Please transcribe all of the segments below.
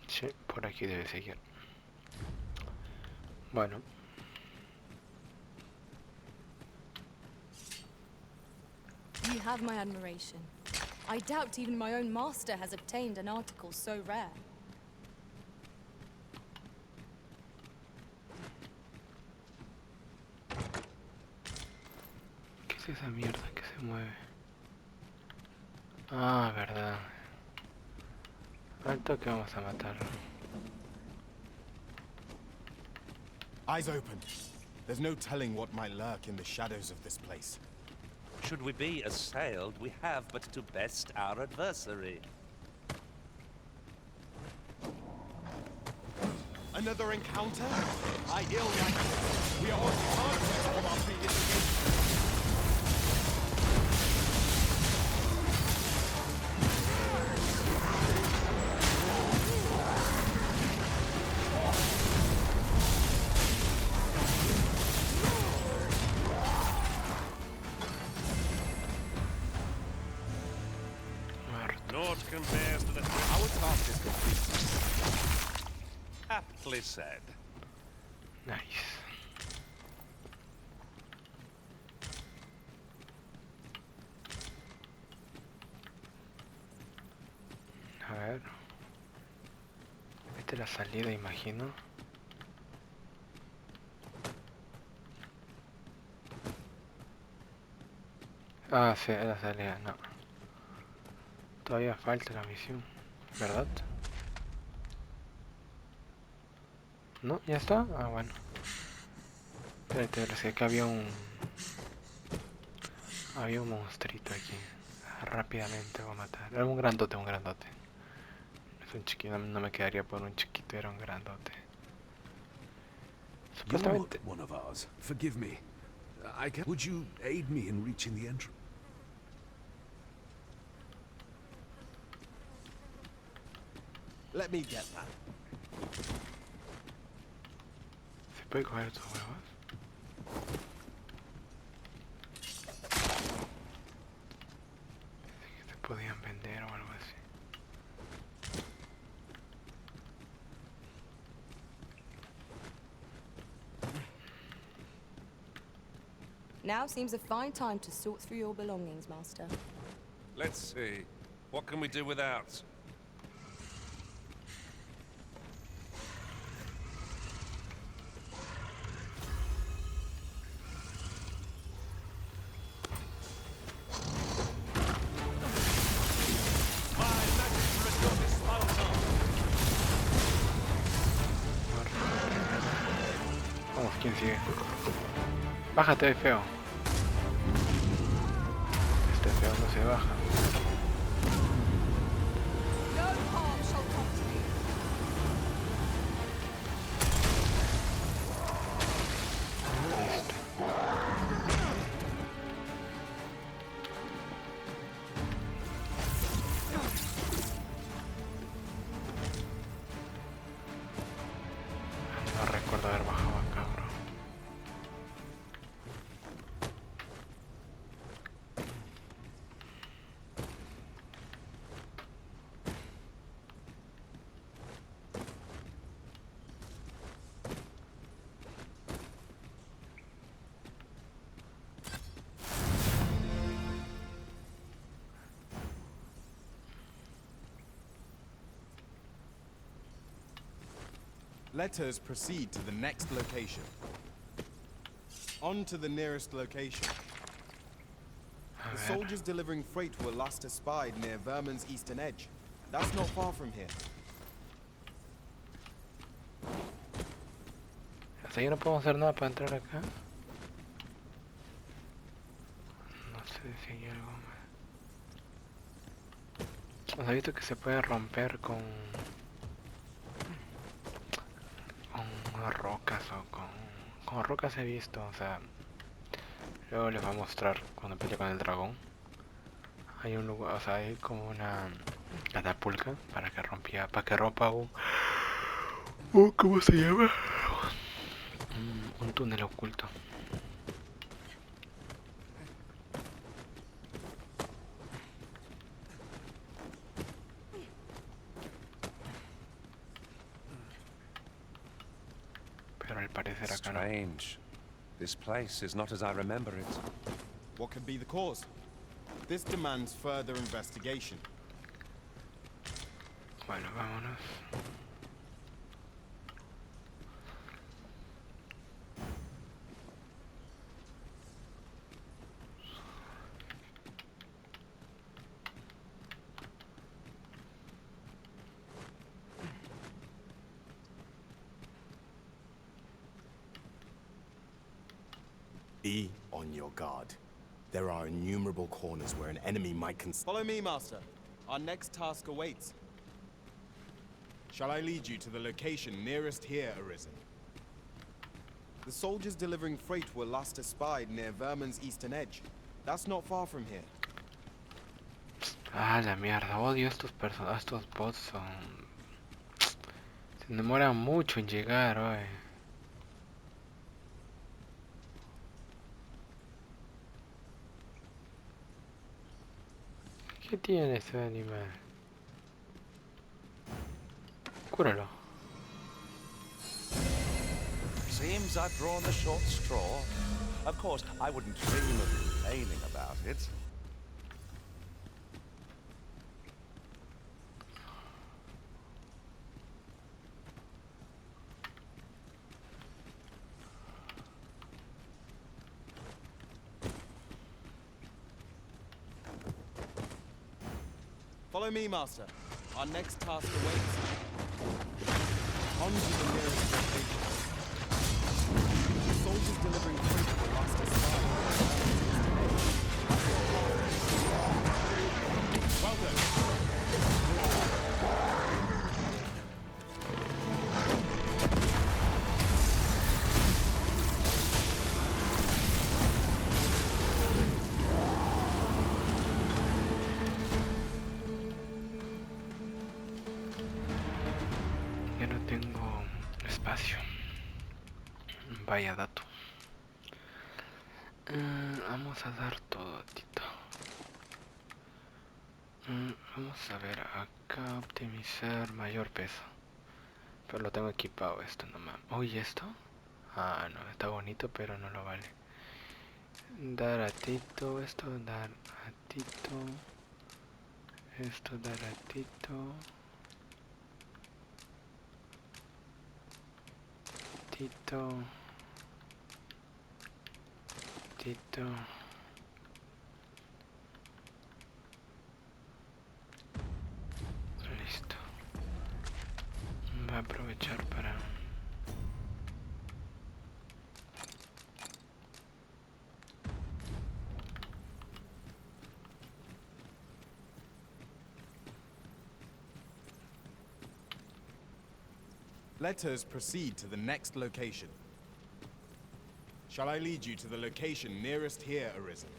Sí, por aquí debe seguir. Bueno, You have my admiration. I doubt even my own master has obtained an article so rare. ¿qué es esa mierda que se mueve? Ah, verdad. Alto que vamos a matarlo. Eyes open. There's no telling what might lurk in the shadows of this place. Should we be assailed, we have but to best our adversary. Another encounter? I ill like it. We are on target from our previous engagement. Muerto. Naught compares to the Our task is complete. aptly said. Nice. A ver. Esta es la salida, imagino. Ah, sí, es la salida, no. Todavía falta la misión, ¿verdad? ¿No? ¿Ya está? Ah, bueno. Espérate, es que acá había un... Había un monstruito aquí. Rápidamente voy a matar. Era un grandote, un grandote. Es un chiquito, no me quedaría por un chiquito, era un grandote. You're Supuestamente... one of ours. Forgive me. Would you aid me in reaching the entrance? Let me get that. ¿Se puede coger estos huevos? Pensé que se podían vender o algo así. Now seems a fine time to sort through your belongings, Master. Let's see. What can we do without? Vamos, ¿quién sigue? Bájate, feo. Este feo no se baja. No harm shall come to you. Listo. No recuerdo haber bajado acá, bro. Let us proceed to the next location. On to the nearest location. A The ver. soldiers delivering freight were last espied near Vermin's eastern edge. That's not far from here. ¿Hasta yo no puedo hacer nada para entrar acá? No sé si hay algo más. O sea, he visto que se puede romper con rocas o con rocas he visto, o sea, luego les va a mostrar cuando pelee con el dragón. Hay un lugar, o sea, hay como una catapulta para que rompa ¿cómo se llama? Un túnel oculto. parecer acá no. Strange. This place is not as I remember it. What could be the cause? This demands further investigation. Bueno, vámonos. Be on your guard. There are innumerable corners where an enemy might Follow me, Master. Our next task awaits. Shall I lead you to the location nearest here, Arisen? The soldiers delivering freight were last espied near Vermin's eastern edge. That's not far from here. Ah, la mierda, odio estos estos bots son... Se demoran mucho en llegar, oye. ¿Qué tiene ese animal? Cúralo. Seems I've drawn the short straw. Of course, I wouldn't dream of complaining about it. Follow me, Master. Our next task awaits. On to the nearest location. The soldiers delivering freight were last espied. Well done. Ya no tengo espacio. Vaya dato. Vamos a dar todo, Tito. Vamos a ver acá, optimizar mayor peso. Pero lo tengo equipado esto nomás. Uy, ¿esto? Ah, no, está bonito, pero no lo vale. Dar a Tito, esto, dar a Tito. Esto, dar a Tito. Tito. Tito. Listo. Va a aprovechar para... Let us proceed to the next location. Shall I lead you to the location nearest here, Arisen?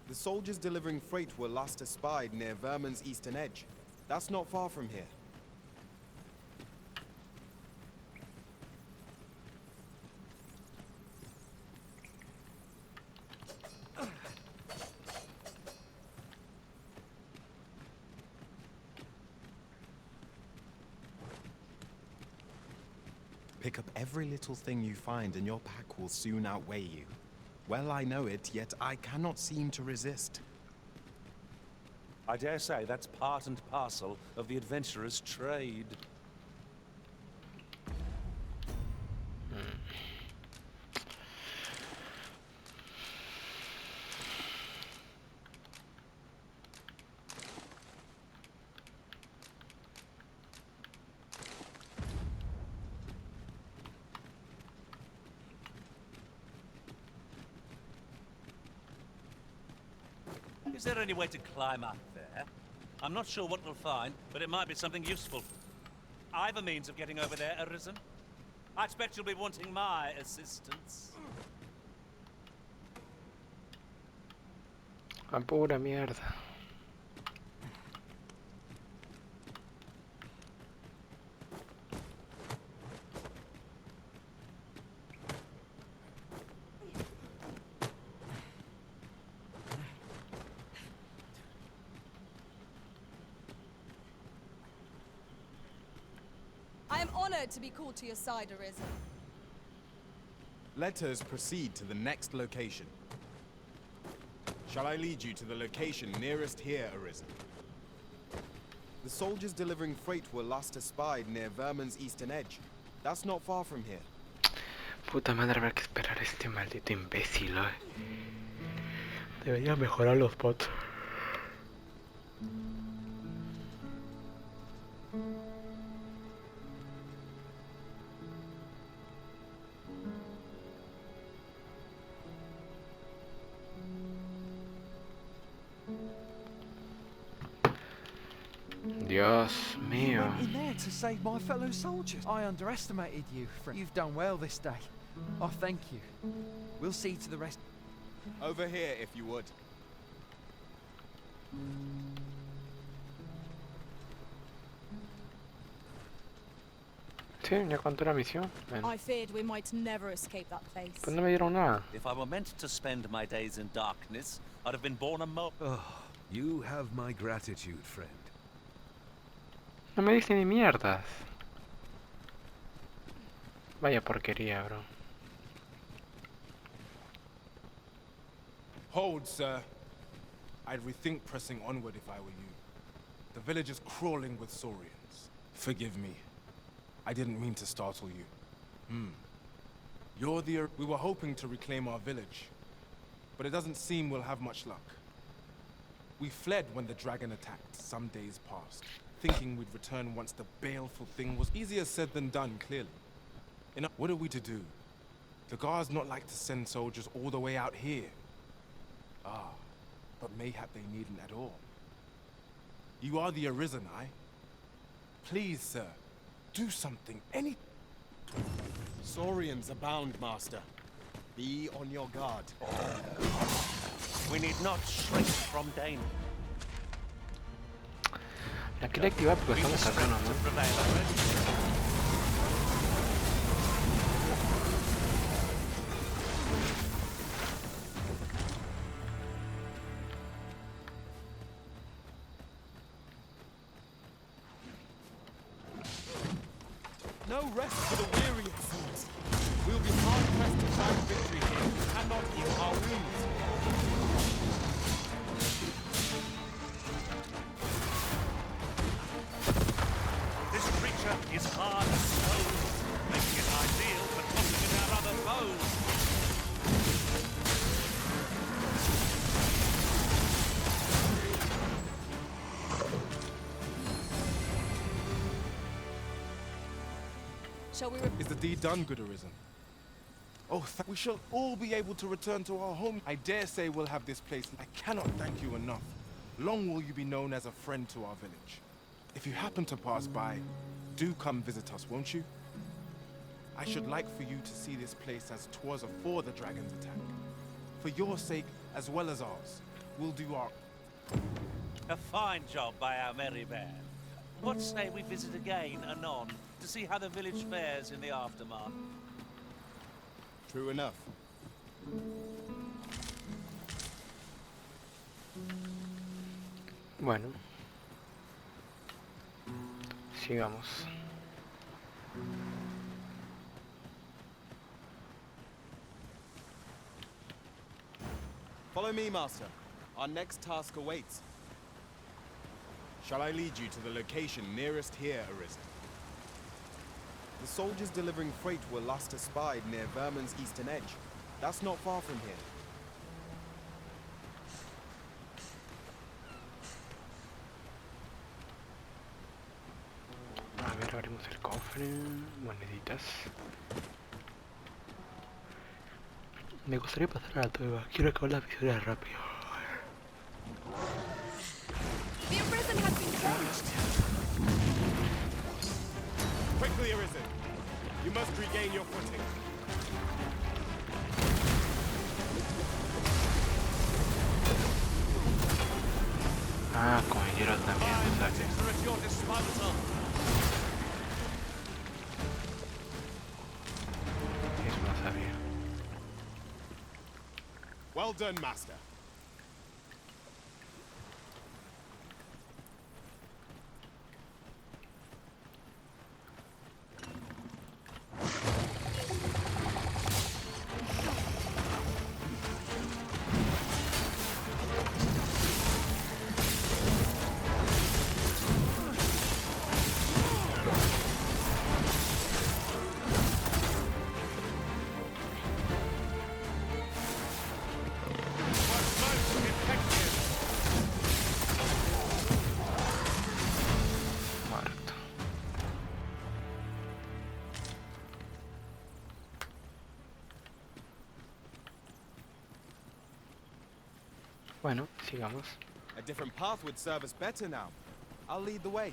The soldiers delivering freight were last espied near Vermin's eastern edge. That's not far from here. Pick up every little thing you find and your pack will soon outweigh you. Well, I know it, yet I cannot seem to resist. I dare say that's part and parcel of the adventurer's trade. Is there any way to climb up there? I'm not sure what we'll find, but it might be something useful. I've a means of getting over there, Arisen. I expect you'll be wanting my assistance. A pura mierda. I am honored to be called to your side, Arisen. Let us proceed to the next location. Shall I lead you to the location nearest here, Arisen? The soldiers delivering freight were last espied near Vermin's eastern edge. That's not far from here. Puta madre, habrá que esperar a este maldito imbécil, ¿eh? Debería mejorar los bots. Dios You mío. went in there to save my fellow soldiers. I underestimated you, friend. You've done well this day. I thank you. We'll see to the rest. Over here, if you would. Sí, ya contó la misión. Bueno, I feared we might never escape that place. pues no me dieron nada. If I were meant to spend my days in darkness, I'd have been born a mo. Oh, you have my gratitude, friend. No me diste ni mierdas. Vaya porquería, bro. Hold, sir. I'd rethink pressing onward if I were you. The village is crawling with saurians. Forgive me. I didn't mean to startle you. You're the... We were hoping to reclaim our village, but it doesn't seem we'll have much luck. We fled when the dragon attacked some days past, thinking we'd return once the baleful thing was easier said than done, clearly. What are we to do? The guards not like to send soldiers all the way out here. Ah, but mayhap they needn't at all. You are the Arisen, aye? Please, sir, do something, any... Saurians abound, Master. Be on your guard. We need not shrink from danger. La quiero activar porque We've estamos acá strength to nomás. prevail over it. No rest for the weary, it seems. We'll be hard-pressed to find victory here. We cannot heal our wounds. This creature is hard as stone, making it ideal for tossing down other foes. Shall we... Is the deed done, good Arisen? Oh, we shall all be able to return to our home. I dare say we'll have this place. I cannot thank you enough. Long will you be known as a friend to our village. If you happen to pass by, do come visit us, won't you? I should like for you to see this place as 'twas afore the dragon's attack. For your sake, as well as ours, we'll do our... A fine job by our merry band. What say we visit again anon to see how the village fares in the aftermath? True enough. Bueno. Sigamos. Follow me, Master. Our next task awaits. Shall I lead you to the location nearest here, Arisen? The soldiers delivering freight were last espied near Vermin's eastern edge. That's not far from here. A ver, abrimos el cofre. Moneditas. Me gustaría pasar a la tueva. Quiero acabar la visión rápido. The Arisen has been caged! Quickly, Arisen! You must regain your footing. Ah, con el hielo también me saque. Are at your disposal. Eso no sabía. Well done, Master. Bueno, sigamos. A different path would serve us better now. I'll lead the way.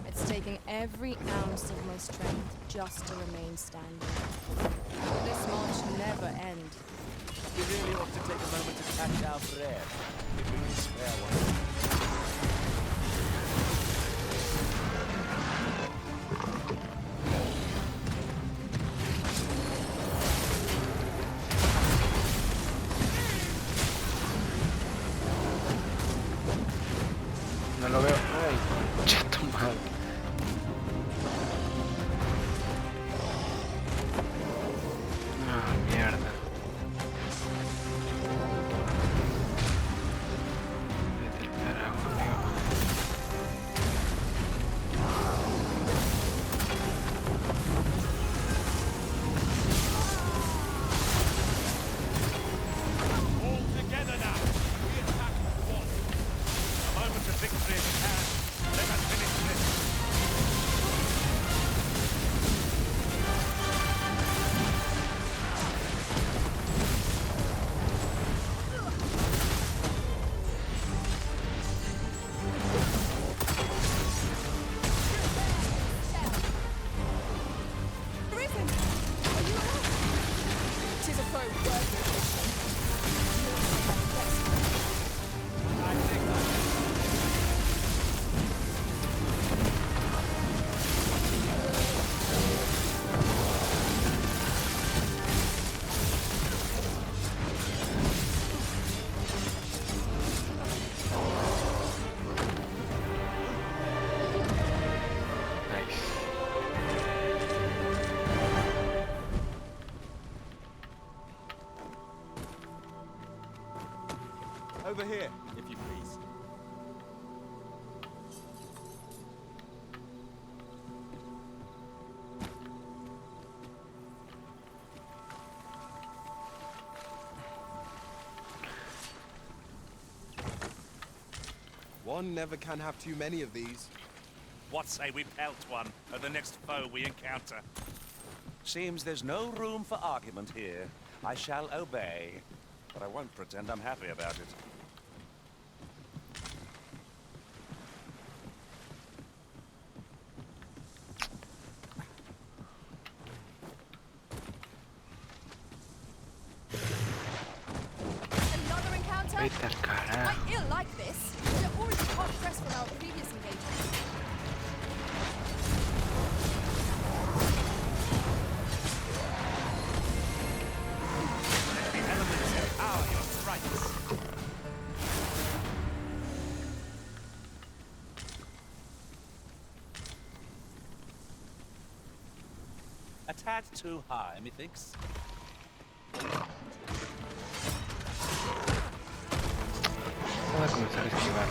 It's taking every ounce of my strength just to remain standing. This march should never end. We really ought to take a moment to catch our breath, if we can spare one. No lo veo. Ay, chato mal. Ah, mierda. Vete al carajo, amigo. All together now! We attack with one. A moment of victory is at hand. Let us finish this. Risen! Are you alive? 'Tis a foe worthy of this one. I think Nice. Over here, if you please. One never can have too many of these. What say we pelt one at the next foe we encounter? Seems there's no room for argument here. I shall obey, but I won't pretend I'm happy about it. Another encounter? Vete al I carajo. ill like this. We're already hot pressed from our previous engagement. The elements empower your strikes. A tad too high, methinks. Vamos a comenzar a esquivar.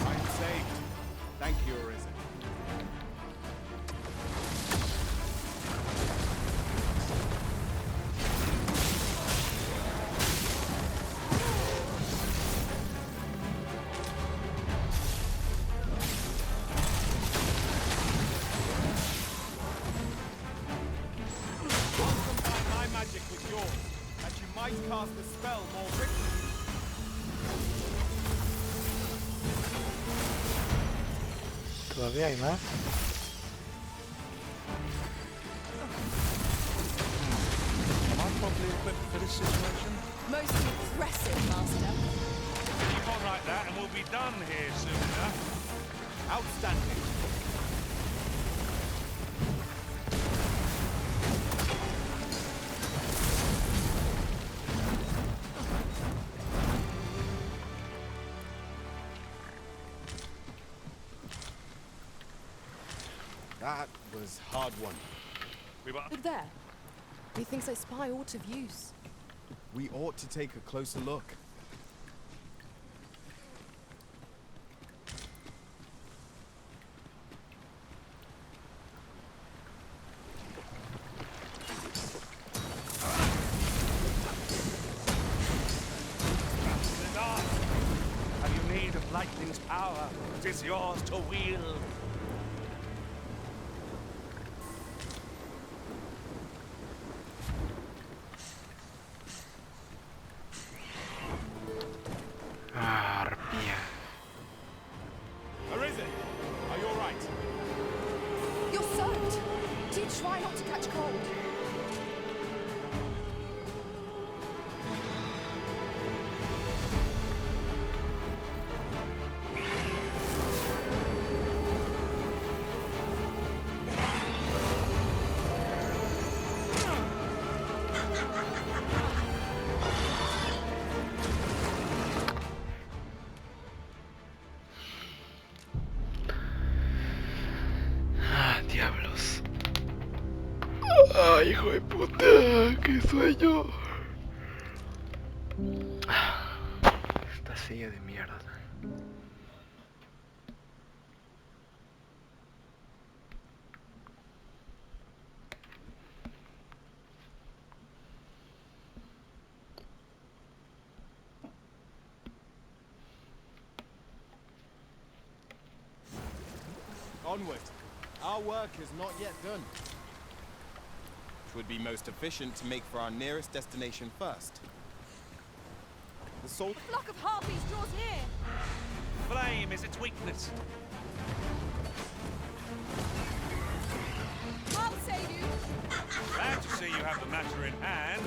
I'm saved. Thank you, Arisen. I'll combine my magic with yours, that you might cast the spell more quickly. Todavía hay más. 'Tis perfectly equipped for this situation? Most impressive, Master. Keep on like that and we'll be done here soon enough. Outstanding. That was hard one. We were... Look there. Methinks I spy aught of use. We ought to take a closer look. Have you need of lightning's power? 'Tis yours to wield. Arpía. Arisen, are you all right? You're soaked. Do try not to catch cold. Ah, diablos. Ay, hijo de puta, qué sueño. Esta silla de mierda. Onward. Our work is not yet done. It would be most efficient to make for our nearest destination first. The soul... A flock of harpies draws near. Flame is its weakness. I'll save you. Glad to see you have the matter in hand.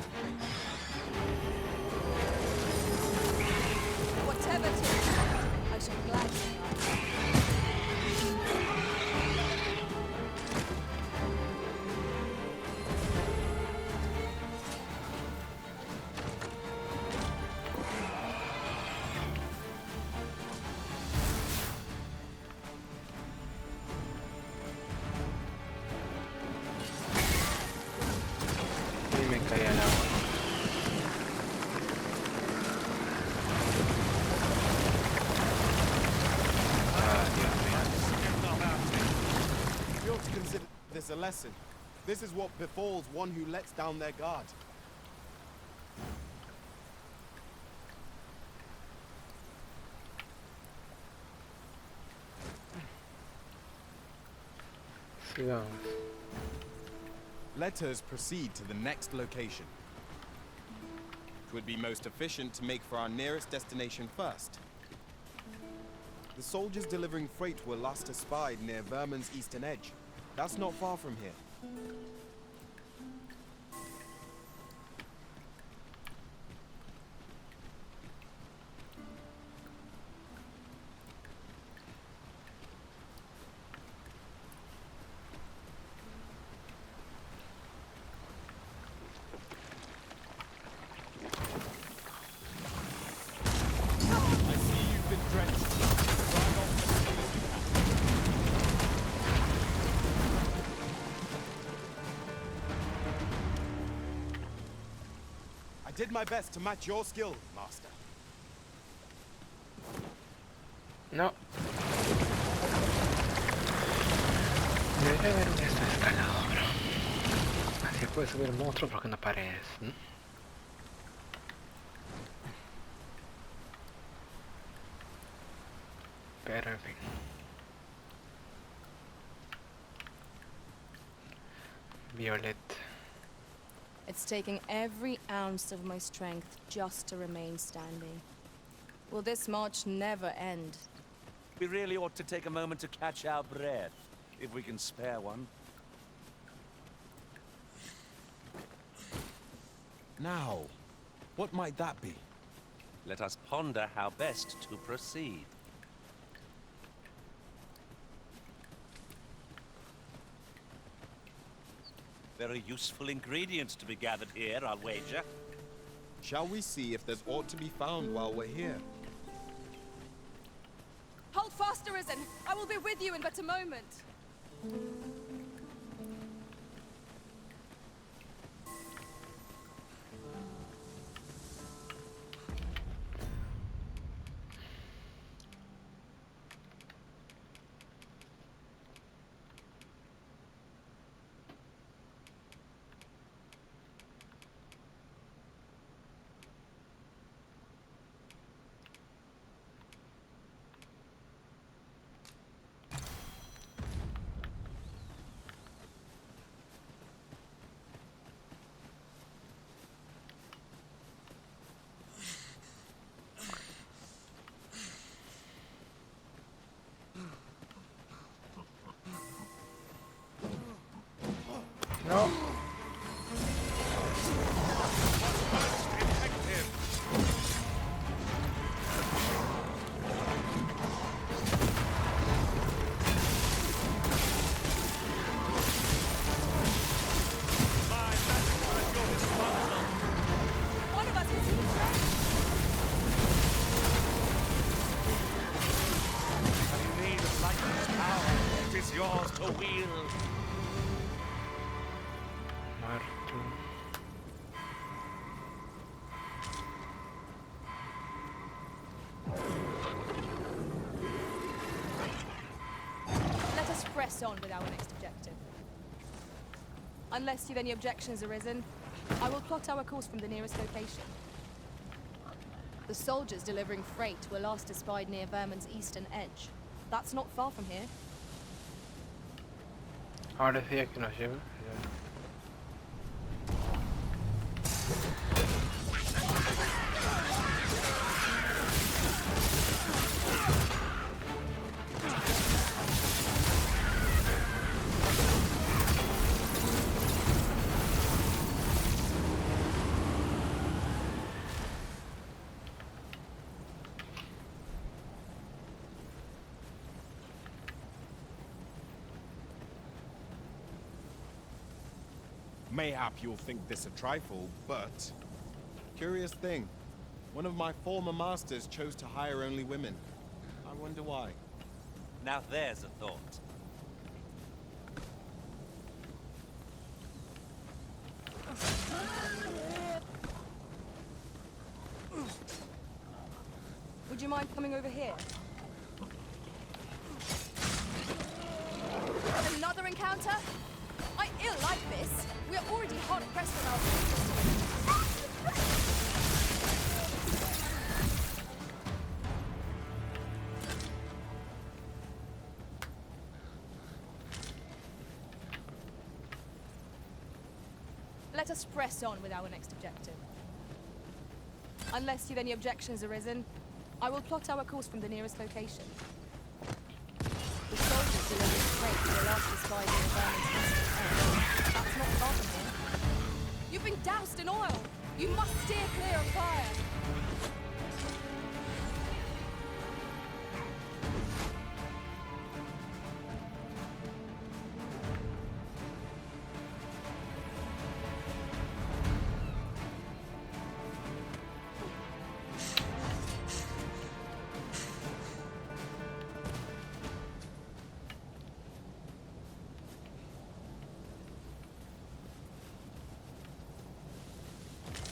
Whatever takes, I shall gladly answer. Y me caí al agua. Ah, Dios mío. We ought to consider this a lesson. This is what befalls one who lets down their guard. Sigamos. Let us proceed to the next location. It would be most efficient to make for our nearest destination first. The soldiers delivering freight were last espied near Vermin's eastern edge. That's not far from here. I see you've been drenched. Dry off as soon as you can. I did my best to match your skill, Master. No. Debería haber un escalador. Así puedes subir monstruos porque no paredes. Pero en fin. Violet. It's taking every ounce of my strength just to remain standing. Will this march never end? We really ought to take a moment to catch our breath, if we can spare one. Now, what might that be? Let us ponder how best to proceed. Very useful ingredients to be gathered here, I'll wager. Shall we see if there's aught to be found while we're here? Hold fast, Arisen! I will be with you in but a moment. No. One of us is in threat. Have you need of lightning's power? It is yours to wield. Muerto. Let us press on with our next objective. Unless you've any objections, Arisen, I will plot our course from the nearest location. The soldiers delivering freight were last espied near Vermin's eastern edge. That's not far from here. Ahora sí es que nos lleva. Mayhap you'll think this a trifle, but... Curious thing. One of my former masters chose to hire only women. I wonder why. Now there's a thought. Would you mind coming over here? Another encounter? I ill like this. We're already hard pressed on our Let us press on with our next objective. Unless you've any objections, Arisen, I will plot our course from the nearest location. The soldiers delivering freight were last espied near Vermin's eastern edge. That's not far from here. You've been doused in oil! You must steer clear of fire!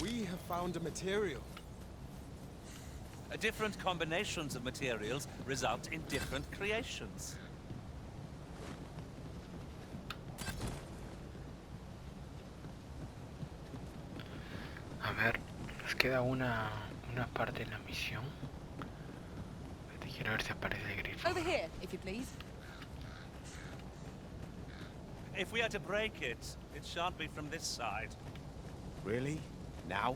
We have found a material. Different combinations of materials result in different creations. A ver, nos queda una parte de la misión. Quiero ver si aparece el grifo. Over here, if you please. If we are to break it, it shan't be from this side. Really? Now?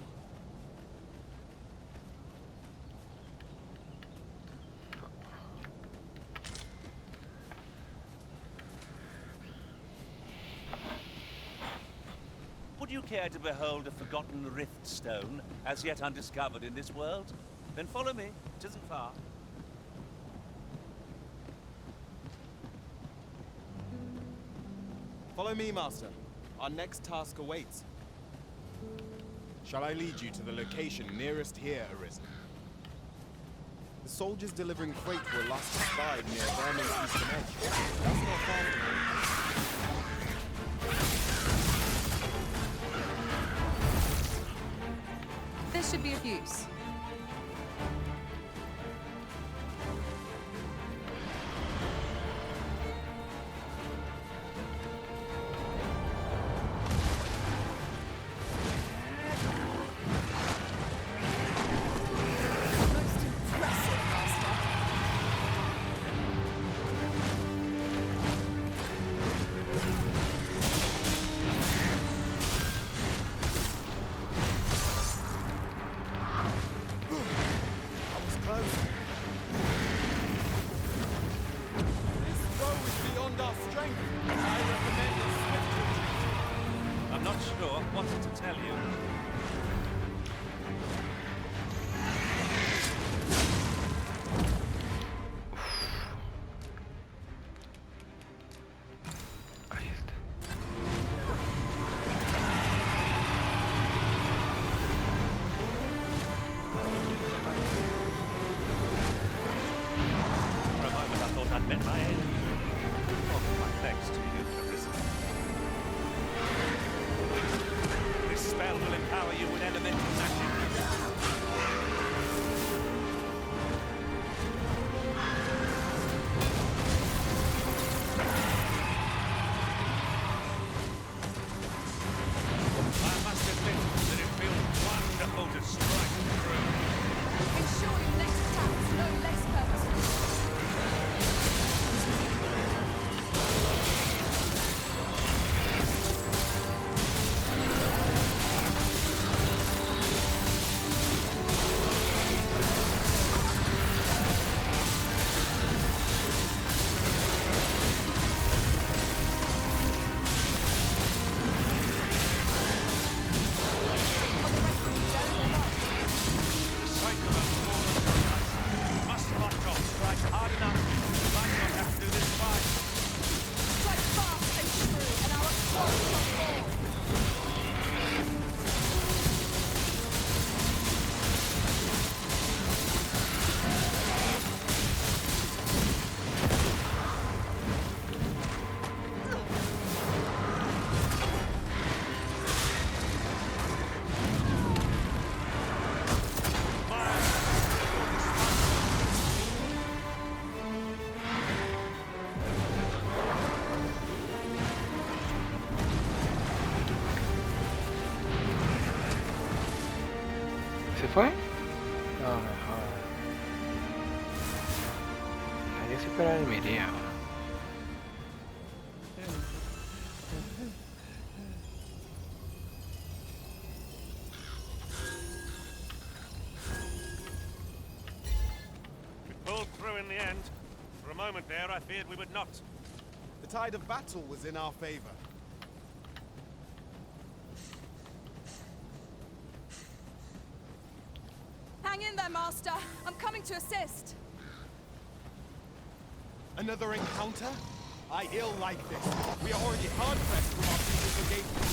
Would you care to behold a forgotten rift stone, as yet undiscovered in this world? Then follow me. It isn't far. Follow me, Master. Our next task awaits. Shall I lead you to the location nearest here, Arisen? The soldiers delivering freight were last spied near Vermin's eastern edge. That's not far from here. This should be of use. Most impressive, Master. I was close. This foe is beyond our strength. I recommend a swift retreat. I'm not sure what to tell you. Ahí está. For a moment I thought I'd met my enemy. Oh, my thanks to you, Arisen. This spell will empower you with elemental magic. I must admit that it feels wonderful to strike through. Ensure your next attack is no less purposeful. Must not drop. Strike hard enough. You might not have to do this twice. Strike fast and true, and our assault shall fall. ¿Se fue? No, me jodas. Yo sí esperaba el miría. We pulled through in the end. For a moment there, I feared we would not. The tide of battle was in our favor. Hang in there, Master. I'm coming to assist. Another encounter? I ill like this. We are already hard pressed from our previous engagement.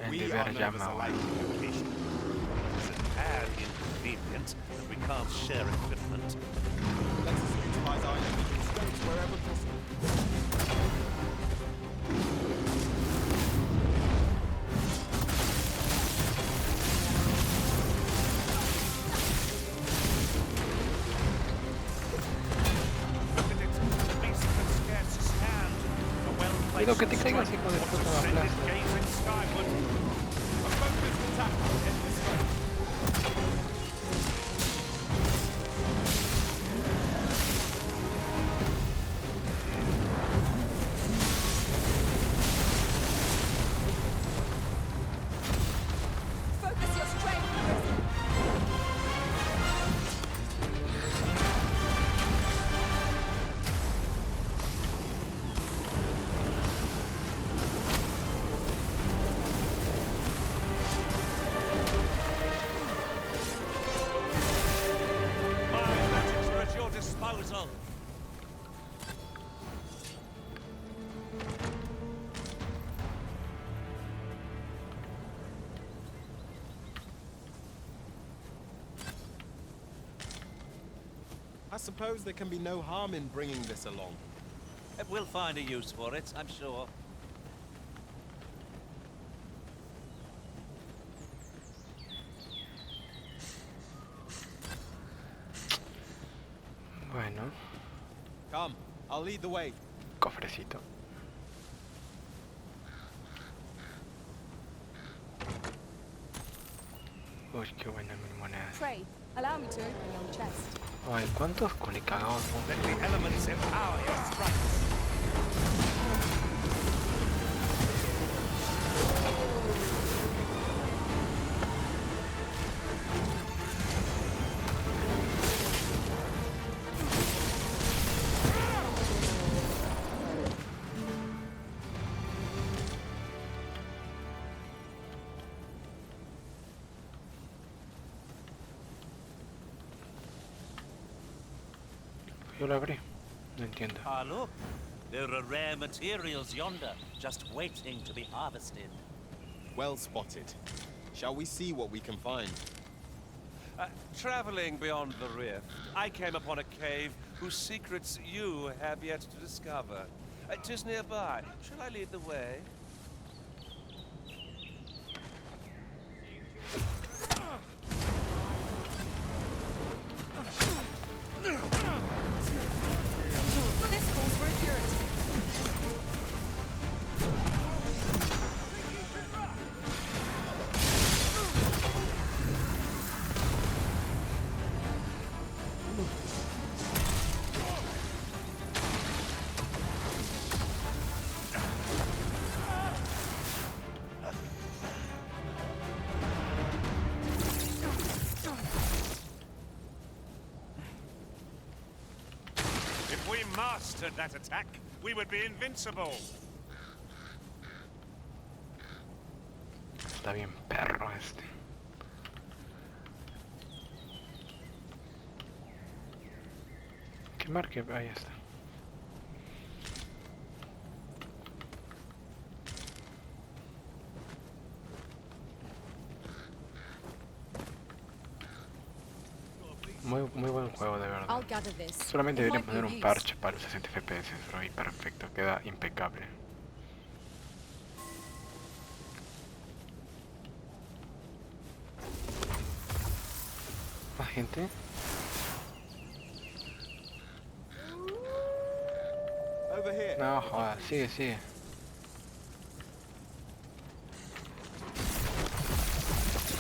El We deber are nervous llama, alike weón. in location. It's a tad inconvenient that we can't share equipment. Let us utilize our individual strengths wherever possible. Look at it. The beast can scarce stand. A well-placed Cuidado que te caigas, strike hijo de was puta, me ascended aplastas. gazing skyward. A focused attack will end this fight. Focus your strength, Risen. My magics are at your disposal. I suppose there can be no harm in bringing this along. We'll find a use for it, I'm sure. Bueno, Come, I'll lead the way. cofrecito. Uy, qué buena mil monedas. Pray, allow me to open your chest. Ay, ¿cuántos culicagados Let son? the elements empower your strikes. Yo lo abrí. No entiendo. Ah, look. There are rare materials yonder, just waiting to be harvested. Well spotted. Shall we see what we can find? Traveling beyond the rift, I came upon a cave whose secrets you have yet to discover. 'Tis nearby. Shall I lead the way? This calls for a curative. If we mastered that attack, we would be invincible. Está bien perro este. ¿Qué marque? Ahí está. Muy buen juego, de verdad. I'll gather this. Solamente It deberían might be poner of un use. parche para los 60 FPS, bro, y perfecto, queda impecable. ¿Más gente? Over here. No, joda, sigue.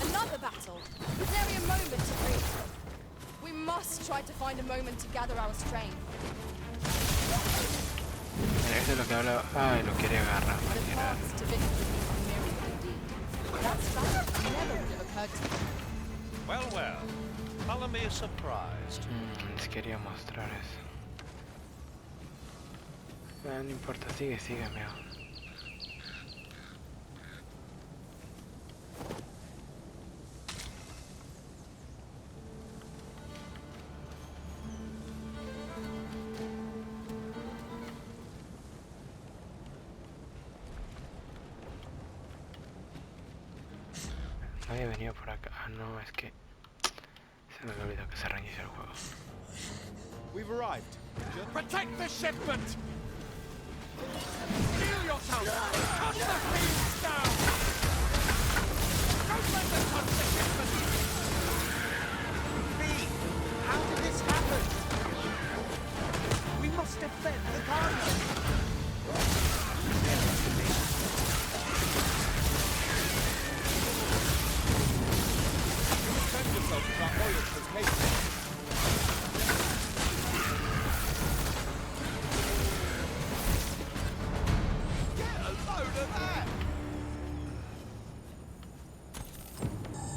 Another battle. Is there a moment to breathe? We must try to find a moment to gather our strength. Mira, eso es lo que habla. Ay, lo quiere agarrar, The tirar. paths to victory are myriad indeed. That strategy never would have occurred to me. Well. Color me surprised. Les quería mostrar eso. Ah, no importa, sigue, amigo. No había venido por acá. Ah, no, es que se me olvidó que se reinicia el juego. We've arrived. Protect the shipment! Steel yourself! Cut the thieves down! Don't let them touch the shipment! Me! How did this happen? We must defend the Guardian! Defend yourself with our oil transcation. Get a load of that!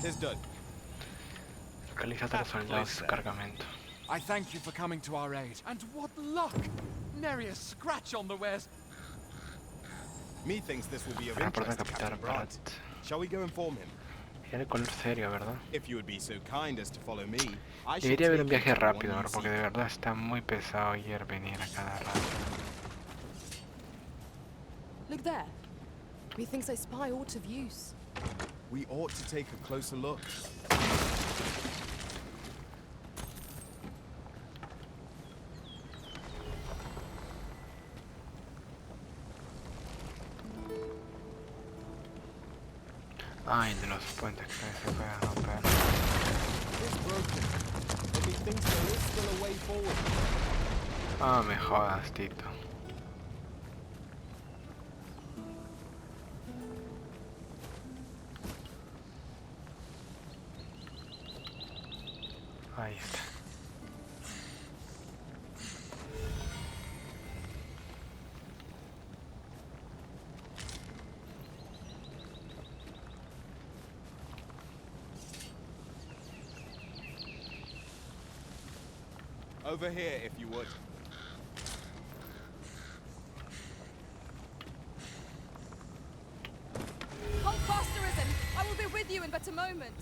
'Tis done. Localiza a los soldados y su cargamento. I thank you for coming to our aid. And what luck! Nary a scratch on the wares. Methinks this will be of Reporta interest to Capitán Captain Brandt. Parte. Shall we go inform him? Tiene color serio, ¿verdad? If you would be so kind as to follow me, I shall Debería haber un take you viaje to the one rápido, you ¿no? Porque seek. de verdad está muy pesado ir venir a cada rato. Look there. Methinks I spy aught of use. We ought to take a closer look. Ay, de los puentes que se pueden romper. It's broken, but methinks there is still a way forward. Ah, me jodas, Tito. Ahí está. Over here, if you would. Hold faster, Risen. I will be with you in but a moment.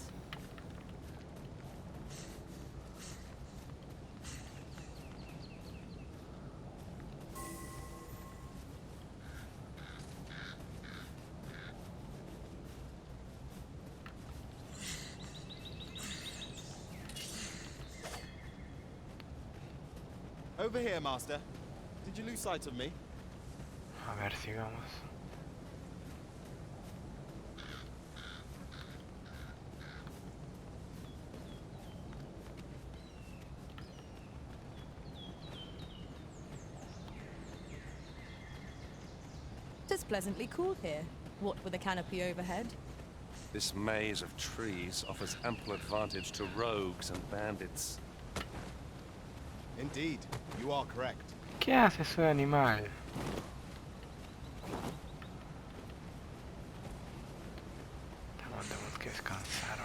Over here, Master. Did you lose sight of me? A ver, sigamos. It's pleasantly cool here. What with a canopy overhead? This maze of trees offers ample advantage to rogues and bandits. Indeed, you are correct. ¿Qué hace su animal? Tenemos que descansar.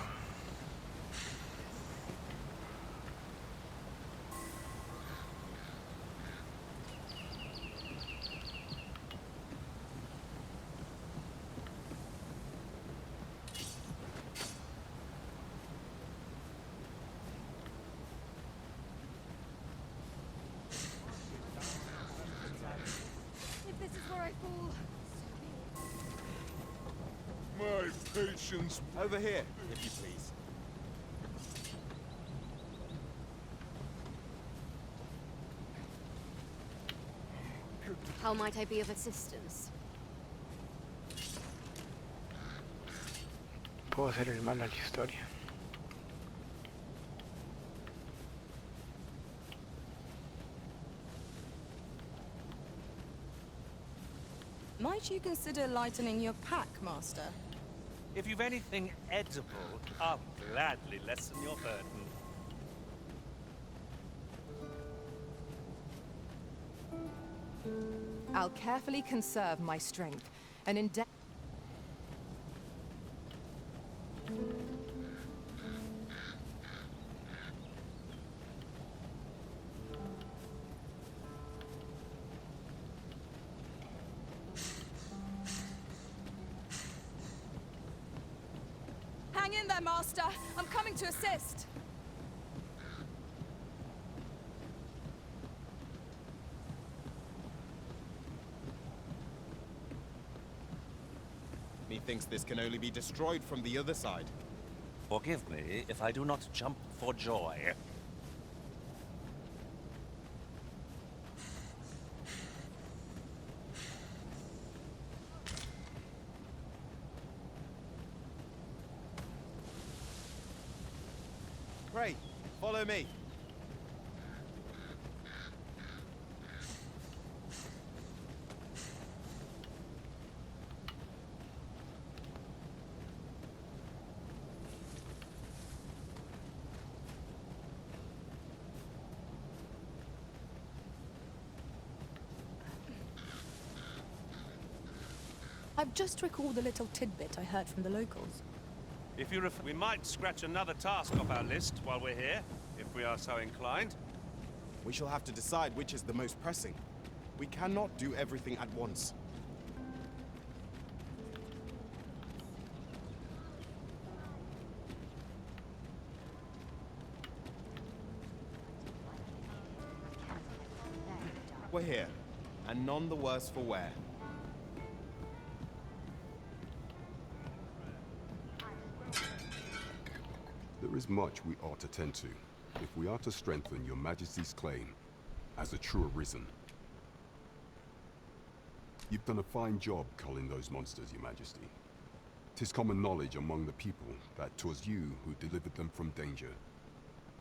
If this is where I fall. My patience. Over here, if you please. How might I be of assistance? Puedo ser el malo de la historia. Might you consider lightening your pack, Master? If you've anything edible, I'll gladly lessen your burden. I'll carefully conserve my strength and endeavor. Hang in there, Master. I'm coming to assist. Methinks this can only be destroyed from the other side. Forgive me if I do not jump for joy. Pray, follow me. I've just recalled a little tidbit I heard from the locals. If you we might scratch another task off our list while we're here, if we are so inclined. We shall have to decide which is the most pressing. We cannot do everything at once. We're here, and none the worse for wear. There is much we ought to tend to, if we are to strengthen your Majesty's claim as a true Arisen. You've done a fine job culling those monsters, Your Majesty. 'Tis common knowledge among the people that 'twas you who delivered them from danger.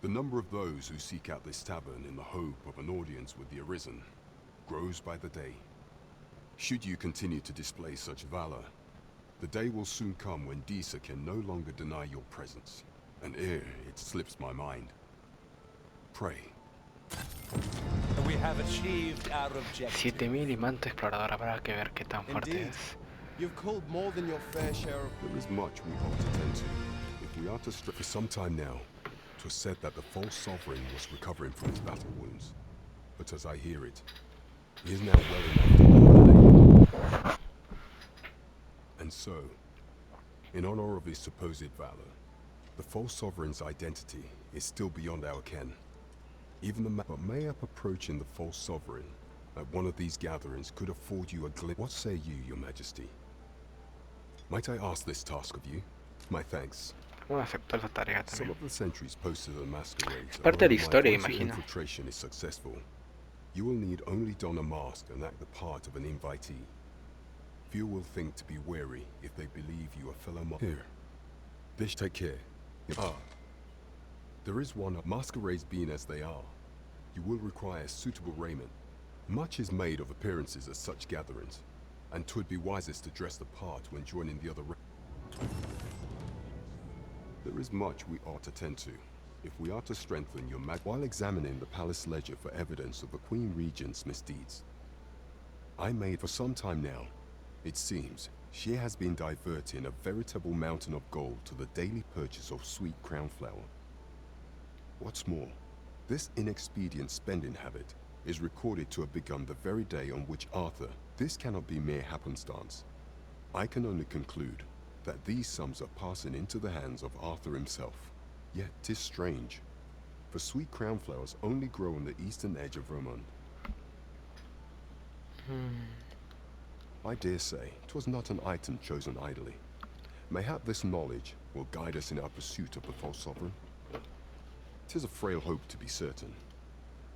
The number of those who seek out this tavern in the hope of an audience with the Arisen grows by the day. Should you continue to display such valor, the day will soon come when Disa can no longer deny your presence. And ere it slips my mind. Pray. We have achieved our objective. 7000 y manto explorador, habrá que ver qué tan fuerte Indeed. es. You've called more than your fair share of... There is much we ought to tend to. If we are to for some time now, 'twas said that the false sovereign was recovering from his battle wounds. But as I hear it, he is now well enough to eliminate. And so, in honor of his supposed valor, the false sovereign's identity is still beyond our ken. Even the but mayhap approaching the false sovereign at one of these gatherings could afford you a glimpse. What say you, Your Majesty? Might I ask this task of you? My thanks. Bueno, aceptó esa tarea Some también. of the sentries posted at the masquerades. Es parte de la historia, Once your imagino. infiltration is successful, you will need only don a mask and act the part of an invitee. Few will think to be wary if they believe you a fellow Here. This take care. There is one. Masquerades being as they are, you will require suitable raiment. Much is made of appearances at such gatherings, and 'twould be wisest to dress the part when joining the other. There is much we ought to tend to, if we are to strengthen your while examining the palace ledger for evidence of the Queen Regent's misdeeds. I made for some time now. It seems she has been diverting a veritable mountain of gold to the daily purchase of sweet crown flower. What's more, this inexpedient spending habit is recorded to have begun the very day on which Arthur. This cannot be mere happenstance. I can only conclude that these sums are passing into the hands of Arthur himself. Yet 'tis strange, for sweet crown flowers only grow on the eastern edge of Vermont. I dare say 'twas not an item chosen idly. Mayhap this knowledge will guide us in our pursuit of the false sovereign. 'Tis a frail hope to be certain.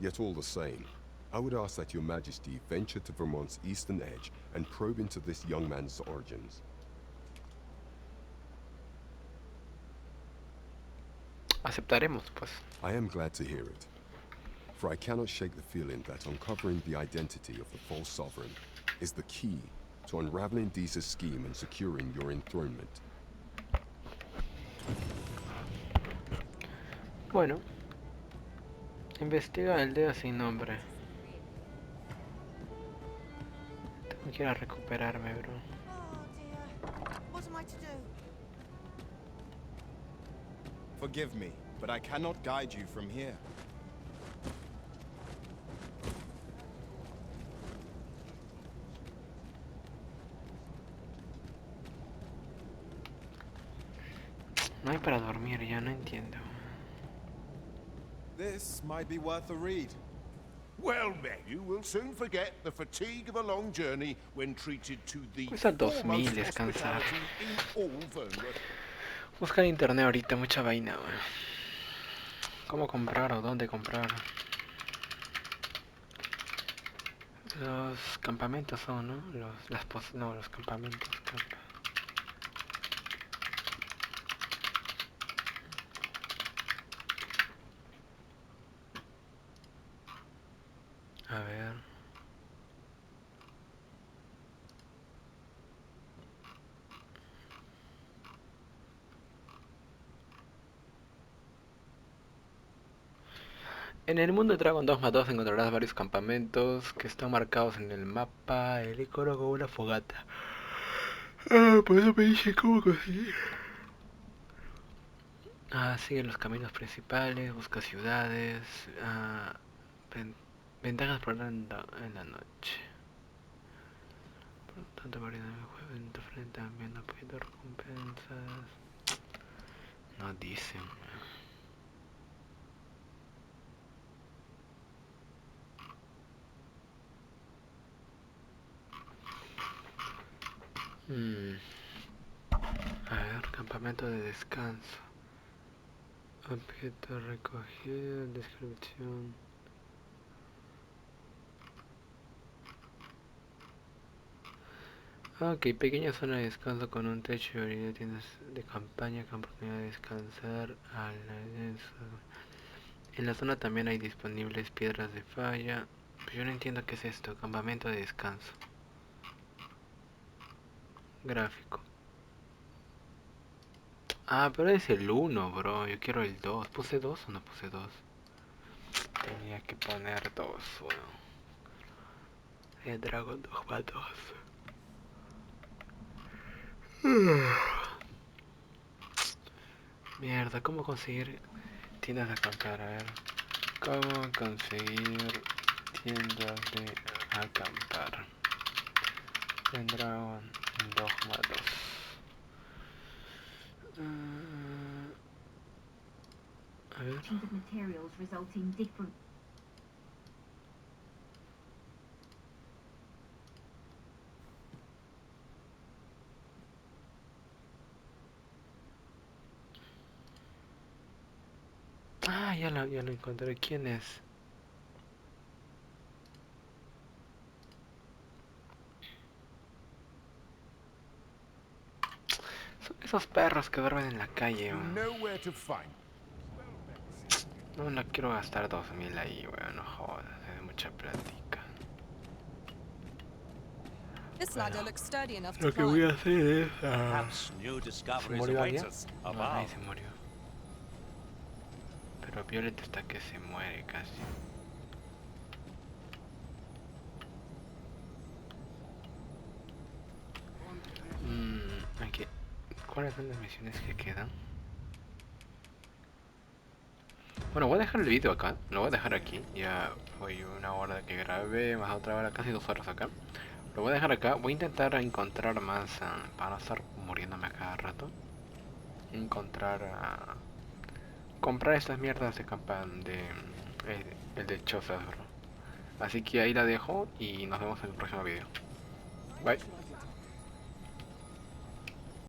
Yet all the same, I would ask that your Majesty venture to Vermont's eastern edge and probe into this young man's origins. Aceptaremos, pues. I am glad to hear it, for I cannot shake the feeling that uncovering the identity of the false sovereign is the key to unraveling Disa's scheme and securing your enthronement. Bueno. Investiga el dedo sin nombre. Tengo que ir a recuperarme, bro. Oh dear. What am I to do? Forgive me, but I cannot guide you from here. No hay para dormir, ya no entiendo. This might be worth a read. Well, then, you will soon forget the fatigue of a long journey when treated to the Cuesta 2000 foremost descansar. hospitality in all Vermont. Busca en internet ahorita, mucha vaina, weón. ¿Cómo comprar o dónde comprar? Los campamentos son, ¿no? No, los campamentos. A ver. En el mundo de Dragon Dogma 2 encontrarás varios campamentos que están marcados en el mapa, el icono con una fogata. Por eso me dice cómo conseguir. Sigue los caminos principales, busca ciudades. Ven- Ventajas por en la noche. Por lo tanto, variedad de juego en tu frente también apoyo de recompensas. No dicen. A ver, campamento de descanso. Objeto recogido, descripción. Ok, pequeña zona de descanso con un techo y variedad de tiendas de campaña con oportunidad de descansar en la zona también hay disponibles piedras de falla. Pero yo no entiendo qué es esto, campamento de descanso. Gráfico. Pero es el 1, bro. Yo quiero el 2. ¿Puse 2 o no puse 2? Tenía que poner 2, bueno. El Dragon Dogma 2. Mierda, ¿cómo conseguir tiendas de acampar? A ver. ¿Cómo conseguir tiendas de acampar? En Dragon Dogma 2. A ver. Ya lo encontré. ¿Quién es? Son esos perros que duermen en la calle, You weón. know where to find. No quiero gastar 2000 ahí, weón. No jodas, es mucha plática. This Bueno, ladder looks sturdy enough to lo que voy climb. a hacer es... Perhaps new ¿Se discoveries murió await alguien? us No, nadie above. se murió. Pero Violet está que se muere casi. Aquí. ¿Cuáles son las misiones que quedan? Bueno, voy a dejar el vídeo acá. Lo voy a dejar aquí. Ya voy una hora de que grabé, más otra hora, casi 2 horas acá. Lo voy a dejar acá. Voy a intentar encontrar más para no estar muriéndome a cada rato. Comprar estas mierdas de el de chozas, bro. Así que ahí la dejo y nos vemos en el próximo vídeo. Bye.